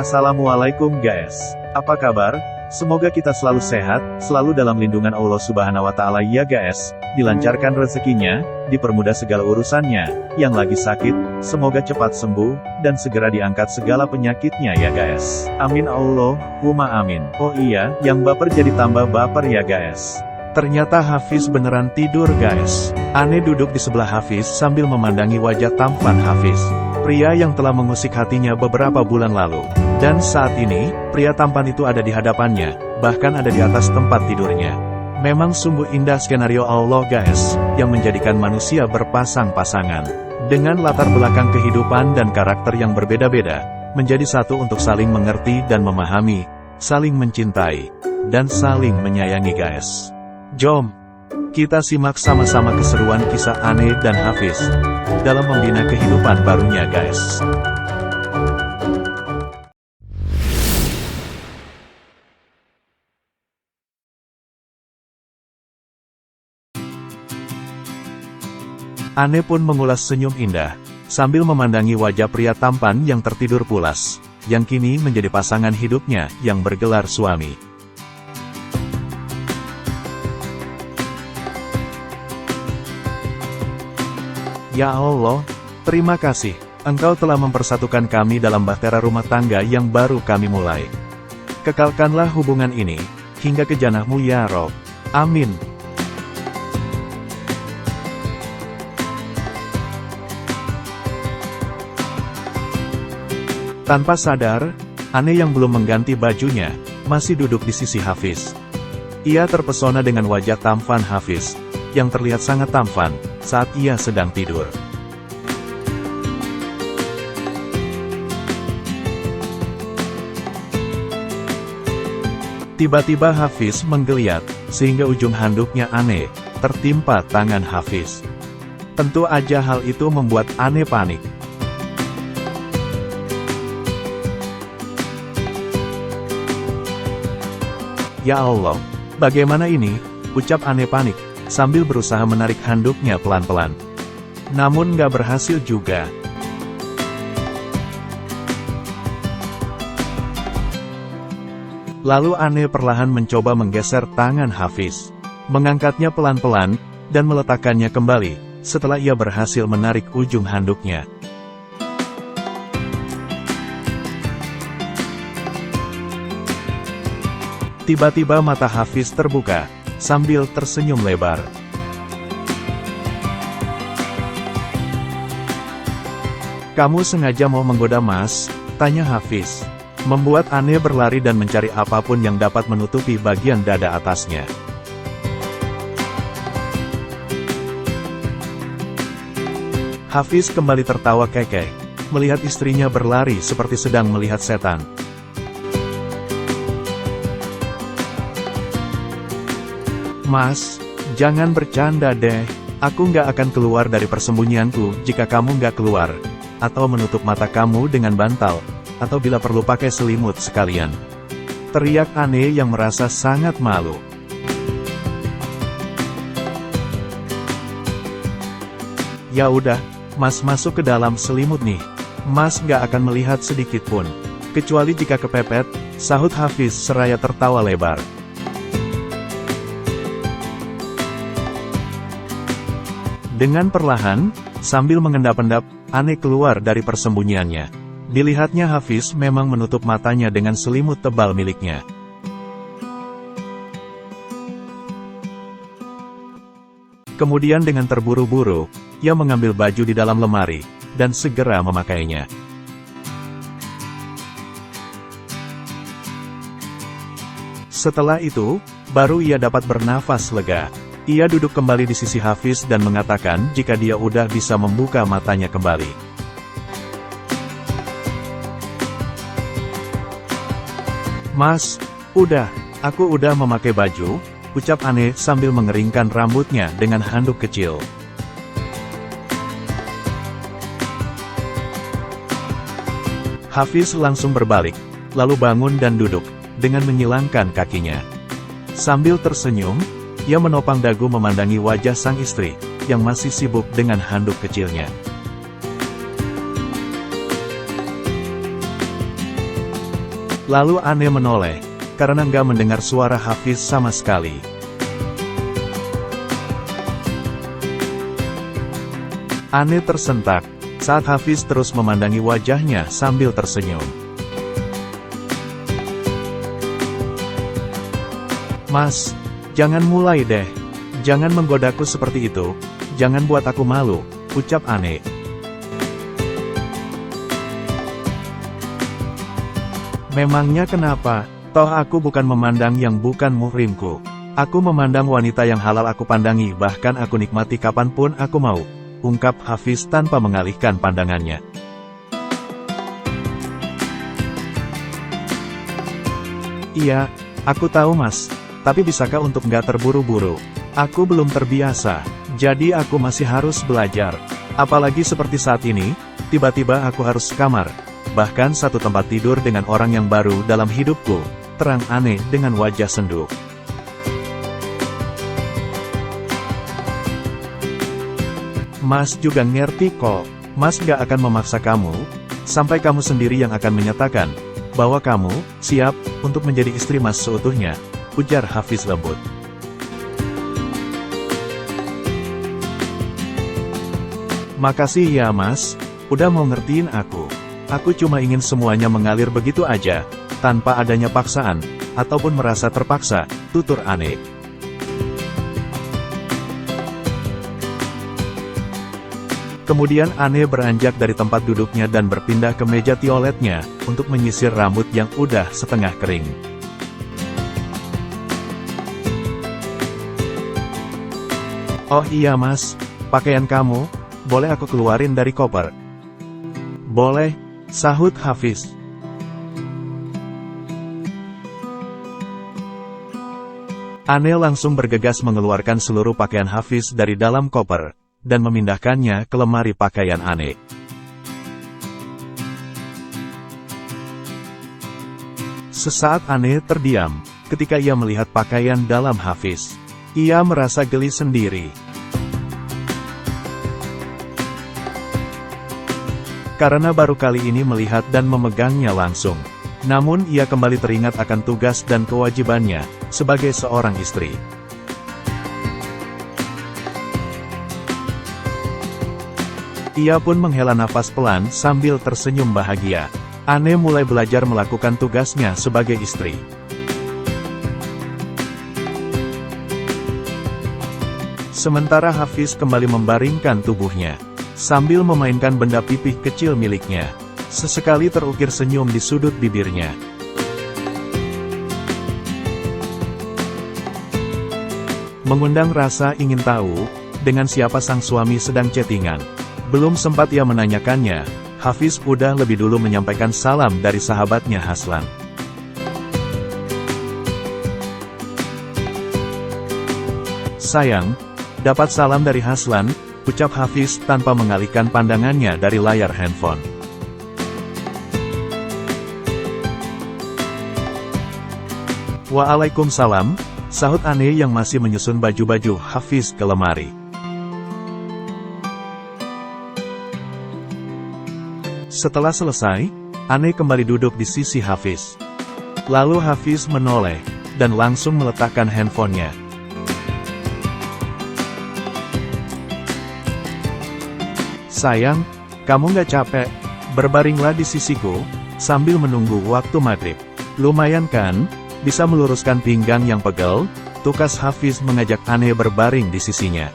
Assalamualaikum guys. Apa kabar? Semoga kita selalu sehat, selalu dalam lindungan Allah Subhanahu wa Ta'ala ya guys. Dilancarkan rezekinya, dipermudah segala urusannya. Yang lagi sakit, semoga cepat sembuh, dan segera diangkat segala penyakitnya ya guys. Amin Allahumma amin. Oh iya, yang baper jadi tambah baper ya guys. Ternyata Hafiz beneran tidur guys. Ane duduk di sebelah Hafiz sambil memandangi wajah tampan Hafiz. Pria yang telah mengusik hatinya beberapa bulan lalu. Dan saat ini, pria tampan itu ada di hadapannya, bahkan ada di atas tempat tidurnya. Memang sungguh indah skenario Allah guys, yang menjadikan manusia berpasang-pasangan. Dengan latar belakang kehidupan dan karakter yang berbeda-beda, menjadi satu untuk saling mengerti dan memahami, saling mencintai, dan saling menyayangi guys. Jom, kita simak sama-sama keseruan kisah Ane dan Hafiz dalam membina kehidupan barunya guys. Ane pun mengulas senyum indah, sambil memandangi wajah pria tampan yang tertidur pulas, yang kini menjadi pasangan hidupnya yang bergelar suami. Ya Allah, terima kasih, Engkau telah mempersatukan kami dalam bahtera rumah tangga yang baru kami mulai. Kekalkanlah hubungan ini, hingga ke jannah-Mu ya Rob. Amin. Tanpa sadar, Ane yang belum mengganti bajunya, masih duduk di sisi Hafiz. Ia terpesona dengan wajah tampan Hafiz, yang terlihat sangat tampan, saat ia sedang tidur. Tiba-tiba Hafiz menggeliat, sehingga ujung handuknya Ane tertimpa tangan Hafiz. Tentu aja hal itu membuat Ane panik. Ya Allah, bagaimana ini? Ucap Ane panik, sambil berusaha menarik handuknya pelan-pelan. Namun gak berhasil juga. Lalu Ane perlahan mencoba menggeser tangan Hafiz, mengangkatnya pelan-pelan, dan meletakkannya kembali, setelah ia berhasil menarik ujung handuknya. Tiba-tiba mata Hafiz terbuka, sambil tersenyum lebar. Kamu sengaja mau menggoda Mas? Tanya Hafiz, membuat Ane berlari dan mencari apapun yang dapat menutupi bagian dada atasnya. Hafiz kembali tertawa kekeh, melihat istrinya berlari seperti sedang melihat setan. Mas, jangan bercanda deh, aku nggak akan keluar dari persembunyianku jika kamu nggak keluar, atau menutup mata kamu dengan bantal, atau bila perlu pakai selimut sekalian. Teriak Ane yang merasa sangat malu. Ya udah, Mas masuk ke dalam selimut nih. Mas nggak akan melihat sedikit pun, kecuali jika kepepet, sahut Hafiz seraya tertawa lebar. Dengan perlahan, sambil mengendap-endap, Ane keluar dari persembunyiannya. Dilihatnya Hafiz memang menutup matanya dengan selimut tebal miliknya. Kemudian dengan terburu-buru, ia mengambil baju di dalam lemari, dan segera memakainya. Setelah itu, baru ia dapat bernafas lega. Ia duduk kembali di sisi Hafiz dan mengatakan jika dia udah bisa membuka matanya kembali. Mas, aku udah memakai baju, ucap Ane sambil mengeringkan rambutnya dengan handuk kecil. Hafiz langsung berbalik, lalu bangun dan duduk, dengan menyilangkan kakinya. Sambil tersenyum, ia menopang dagu memandangi wajah sang istri, yang masih sibuk dengan handuk kecilnya. Lalu Ane menoleh, karena nggak mendengar suara Hafiz sama sekali. Ane tersentak, saat Hafiz terus memandangi wajahnya sambil tersenyum. "Mas, jangan mulai deh. Jangan menggodaku seperti itu, jangan buat aku malu," ucap Ane. "Memangnya kenapa? Toh aku bukan memandang yang bukan muhrimku. Aku memandang wanita yang halal aku pandangi, bahkan aku nikmati kapanpun aku mau," ungkap Hafiz tanpa mengalihkan pandangannya. "Iya, aku tahu Mas, tapi bisakah untuk nggak terburu-buru? Aku belum terbiasa, jadi aku masih harus belajar. Apalagi seperti saat ini, tiba-tiba aku harus kamar. Bahkan satu tempat tidur dengan orang yang baru dalam hidupku," terang Ane dengan wajah sendu. "Mas juga ngerti kok, Mas gak akan memaksa kamu, sampai kamu sendiri yang akan menyatakan bahwa kamu siap untuk menjadi istri Mas seutuhnya," ujar Hafiz lembut. "Makasih ya Mas, udah mau ngertiin aku. Aku cuma ingin semuanya mengalir begitu aja, tanpa adanya paksaan, ataupun merasa terpaksa," tutur Ane. Kemudian Ane beranjak dari tempat duduknya dan berpindah ke meja tioletnya, untuk menyisir rambut yang udah setengah kering. "Oh iya Mas, pakaian kamu, boleh aku keluarin dari koper?" "Boleh," sahut Hafiz. Ane langsung bergegas mengeluarkan seluruh pakaian Hafiz dari dalam koper, dan memindahkannya ke lemari pakaian Ane. Sesaat Ane terdiam, ketika ia melihat pakaian dalam Hafiz. Ia merasa geli sendiri. Karena baru kali ini melihat dan memegangnya langsung. Namun ia kembali teringat akan tugas dan kewajibannya, sebagai seorang istri. Ia pun menghela nafas pelan sambil tersenyum bahagia. Ane mulai belajar melakukan tugasnya sebagai istri. Sementara Hafiz kembali membaringkan tubuhnya, sambil memainkan benda pipih kecil miliknya. Sesekali terukir senyum di sudut bibirnya. Mengundang rasa ingin tahu, dengan siapa sang suami sedang chattingan. Belum sempat ia menanyakannya, Hafiz udah lebih dulu menyampaikan salam dari sahabatnya Haslan. "Sayang, dapat salam dari Haslan," ucap Hafiz tanpa mengalihkan pandangannya dari layar handphone. "Waalaikumsalam," sahut Ane yang masih menyusun baju-baju Hafiz ke lemari. Setelah selesai, Ane kembali duduk di sisi Hafiz. Lalu Hafiz menoleh, dan langsung meletakkan handphonenya. "Sayang, kamu nggak capek? Berbaringlah di sisiku, sambil menunggu waktu maghrib. Lumayan kan, bisa meluruskan pinggang yang pegel," tukas Hafiz mengajak Ane berbaring di sisinya.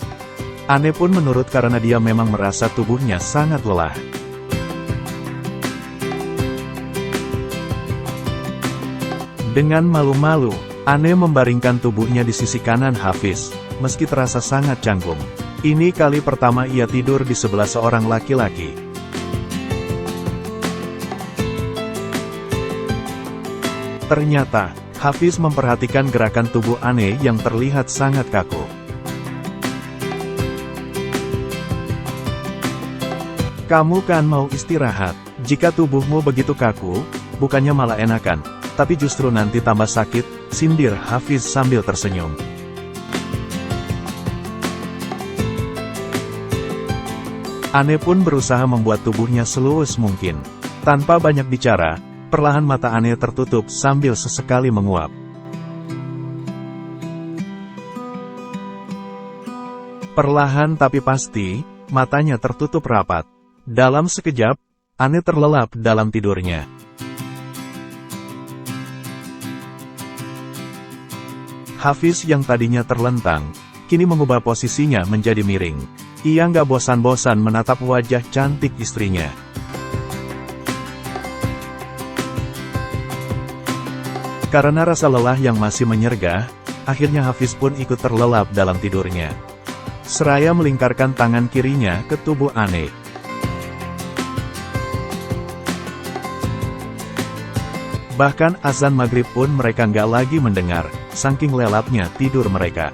Ane pun menurut karena dia memang merasa tubuhnya sangat lelah. Dengan malu-malu, Ane membaringkan tubuhnya di sisi kanan Hafiz, meski terasa sangat canggung. Ini kali pertama ia tidur di sebelah seorang laki-laki. Ternyata, Hafiz memperhatikan gerakan tubuh Ane yang terlihat sangat kaku. "Kamu kan mau istirahat? Jika tubuhmu begitu kaku, bukannya malah enakan, tapi justru nanti tambah sakit," sindir Hafiz sambil tersenyum. Ane pun berusaha membuat tubuhnya selus mungkin. Tanpa banyak bicara, Perlahan mata Ane tertutup sambil sesekali menguap. Perlahan tapi pasti, matanya tertutup rapat. Dalam sekejap, Ane terlelap dalam tidurnya. Hafiz yang tadinya terlentang, kini mengubah posisinya menjadi miring. Ia nggak bosan-bosan menatap wajah cantik istrinya. Karena rasa lelah yang masih menyergah, akhirnya Hafiz pun ikut terlelap dalam tidurnya. Seraya melingkarkan tangan kirinya ke tubuh Ane. Bahkan azan maghrib pun mereka nggak lagi mendengar, saking lelapnya tidur mereka.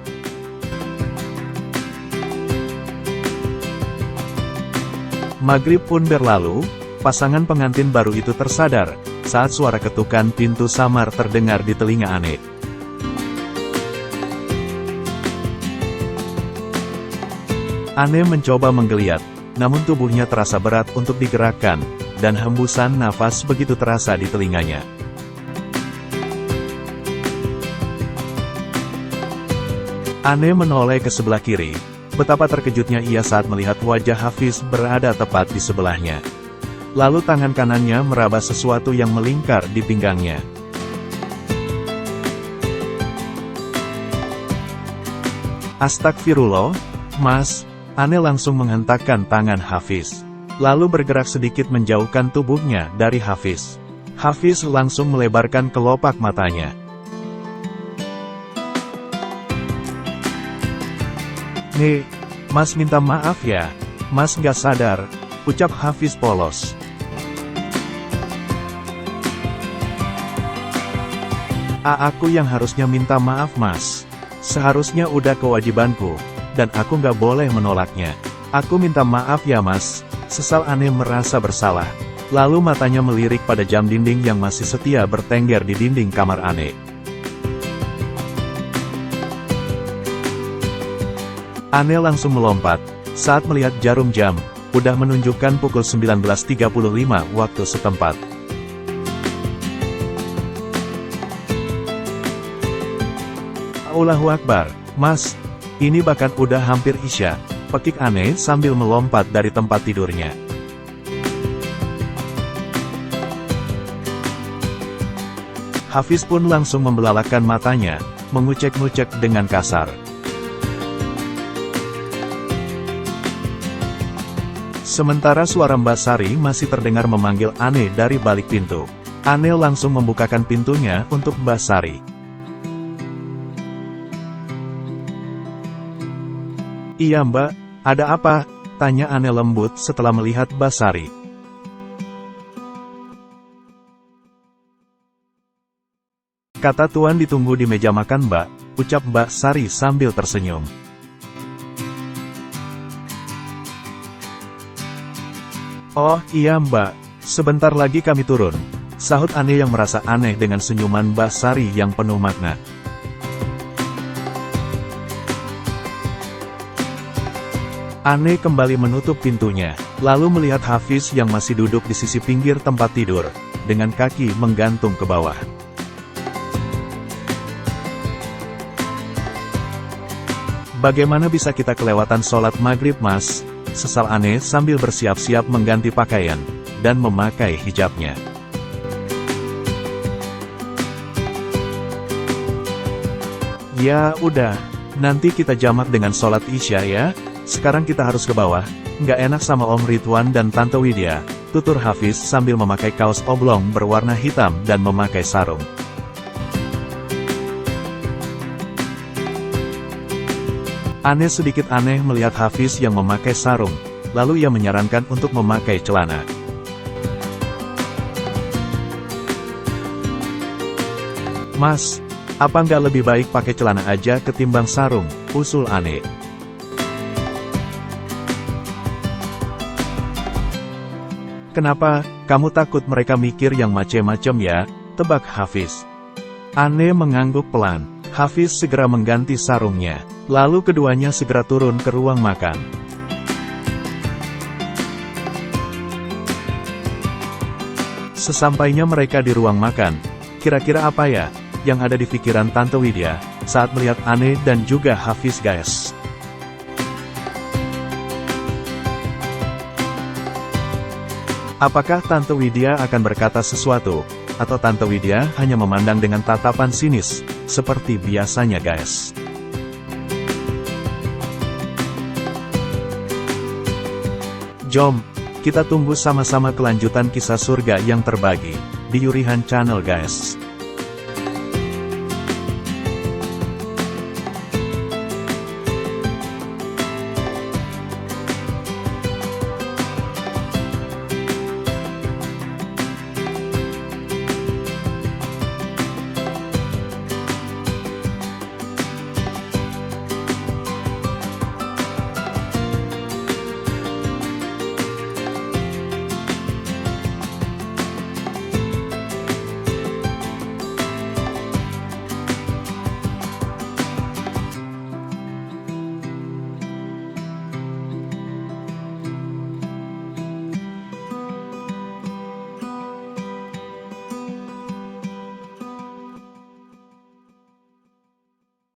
Maghrib pun berlalu, pasangan pengantin baru itu tersadar, saat suara ketukan pintu samar terdengar di telinga Ane. Ane mencoba menggeliat, namun tubuhnya terasa berat untuk digerakkan, dan hembusan nafas begitu terasa di telinganya. Ane menoleh ke sebelah kiri, betapa terkejutnya ia saat melihat wajah Hafiz berada tepat di sebelahnya. Lalu tangan kanannya meraba sesuatu yang melingkar di pinggangnya. Astagfirullah, Mas. Ane langsung menghentakkan tangan Hafiz. Lalu bergerak sedikit menjauhkan tubuhnya dari Hafiz. Hafiz langsung melebarkan kelopak matanya. "Nih, Mas minta maaf ya. Mas nggak sadar," ucap Hafiz polos. Aku yang harusnya minta maaf Mas. Seharusnya udah kewajibanku, dan aku nggak boleh menolaknya. Aku minta maaf ya Mas, sesal Ane merasa bersalah. Lalu matanya melirik pada jam dinding yang masih setia bertengger di dinding kamar Ane. Ane langsung melompat, saat melihat jarum jam, udah menunjukkan pukul 19.35 waktu setempat. Allahu Akbar, Mas, ini bahkan udah hampir Isya, pekik Ane sambil melompat dari tempat tidurnya. Hafiz pun langsung membelalakan matanya, mengucek-ngucek dengan kasar. Sementara suara Mbak Sari masih terdengar memanggil Ane dari balik pintu. Ane langsung membukakan pintunya untuk Mbak Sari. "Iya Mbak, ada apa?" tanya Ane lembut setelah melihat Mbak Sari. "Kata Tuan ditunggu di meja makan Mbak," ucap Mbak Sari sambil tersenyum. "Oh iya Mbak, sebentar lagi kami turun," sahut Ane yang merasa aneh dengan senyuman Mbak Sari yang penuh makna. Ane kembali menutup pintunya, lalu melihat Hafiz yang masih duduk di sisi pinggir tempat tidur, dengan kaki menggantung ke bawah. "Bagaimana bisa kita kelewatan sholat maghrib Mas?" sesal Ane sambil bersiap-siap mengganti pakaian, dan memakai hijabnya. "Ya udah, nanti kita jamak dengan sholat Isya ya. Sekarang kita harus ke bawah, nggak enak sama Om Ridwan dan Tante Widya," tutur Hafiz sambil memakai kaos oblong berwarna hitam dan memakai sarung. Ane sedikit aneh melihat Hafiz yang memakai sarung, lalu ia menyarankan untuk memakai celana. "Mas, apa nggak lebih baik pakai celana aja ketimbang sarung?" usul Ane. "Kenapa, kamu takut mereka mikir yang macem-macem ya?" tebak Hafiz. Ane mengangguk pelan. Hafiz segera mengganti sarungnya. Lalu keduanya segera turun ke ruang makan. Sesampainya mereka di ruang makan, kira-kira apa ya yang ada di pikiran Tante Widya saat melihat Anne dan juga Hafiz guys? Apakah Tante Widya akan berkata sesuatu, atau Tante Widya hanya memandang dengan tatapan sinis, seperti biasanya guys? Jom, kita tunggu sama-sama kelanjutan kisah surga yang terbagi, di Yurihan Channel guys.